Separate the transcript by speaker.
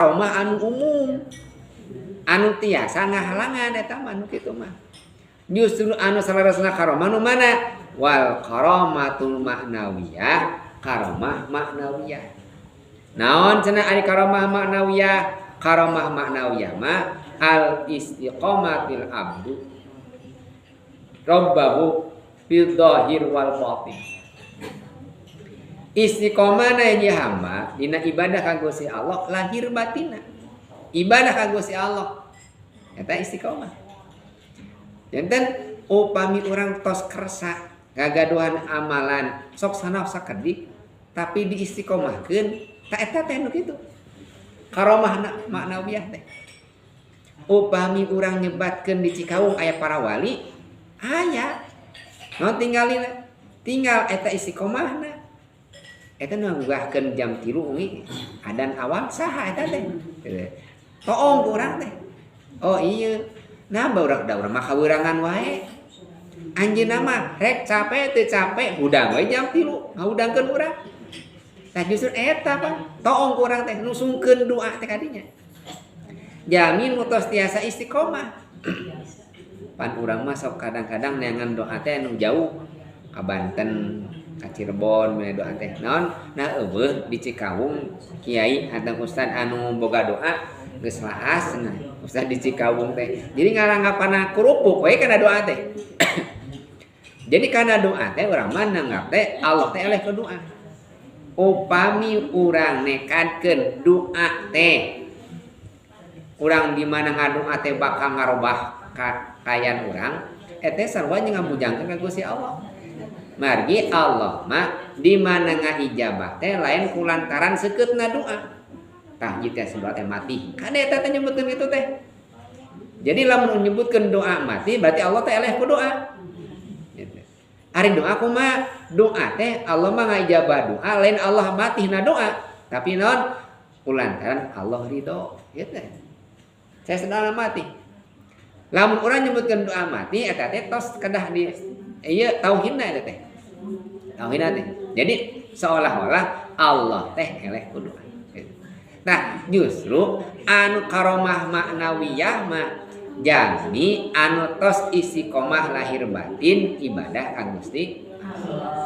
Speaker 1: karomah anu umum anu tiasa ngahalangan eta mah anu kitu mah. Justru anu salarasna karomah nu mana? Wal karomatul maknawiyah, karomah maknawiyah. Naon cenah ari karomah maknawiyah? Karomah maknawiyah mah al istiqomatil abdu rabbahu fil dhahir wal batin. Istiqomah na ieu hamba dina ibadah ka Gusti Allah lahir batinna. Ibadah ka Gusti Allah eta istiqomah. Janten upami urang tos kersa gagaduhan amalan sok sanaos sakedik tapi diistiqomahkeun ta eta teh nu kitu. Karomah maknawiyah teh. Upami urang nyebatkeun di Cikawung aya para wali, aya. No tinggal eta istiqomahna. Eta nu ngugahkeun jam 3 ungi adan awal saha eta teh. Toong urang teh. Oh iya. Nah barudak da urang mah kaweurangan wae. Anjeunna mah rek capek teu capek hudang we jam 3 ngahudangkeun urang. Tah justru eta Pak, toong ku urang teh nusungkeun doa teh kadinya. Jamin mutos tiasa istiqomah. Pan urang mah sok kadang-kadang neangan doa teh anu jauh ka Banten, ka Cirebon we doa teh. Naon? Nah eueuh di Cikawung kiai atau ustad anu boga doa geus laas cenah. Ustad di Cikawung teh. Jadi ngaranggapanna kurupuk we kana doa teh. Jadi kana doa teh urang mah nanggap teh Allah teh eleh ke doa. Upami urang nekadkeun doa teh urang di mana ngadoa teh bakal ngarobah kayan urang eta sarua ngabujangkeun ka Gusti Allah. Margi Allah mah di mana ngajabah teh lain kulantaran seukeutna doa. Tah ieu teh doa teh mati. Kan eta teh nyebutkeun kitu teh. Jadi lamun nyebutkeun doa mati berarti Allah teh eleh ku doa. Ari doa kumaha? Doa teh Allah mah ngajabah doa lain Allah matihna doa. Tapi naon? Kulantaran Allah ridho. Ieu teh. Saya sedana mati. Lamun urang nyebutkeun doa mati eta teh tos kedah di ieu tauhidna eta teh. Tauhidna teh. Jadi seolah-olah Allah teh eleh ku doa. Nah, justru anu karomah maknawiyah mah jami anu tos istiqomah lahir batin ibadah ka Gusti Allah.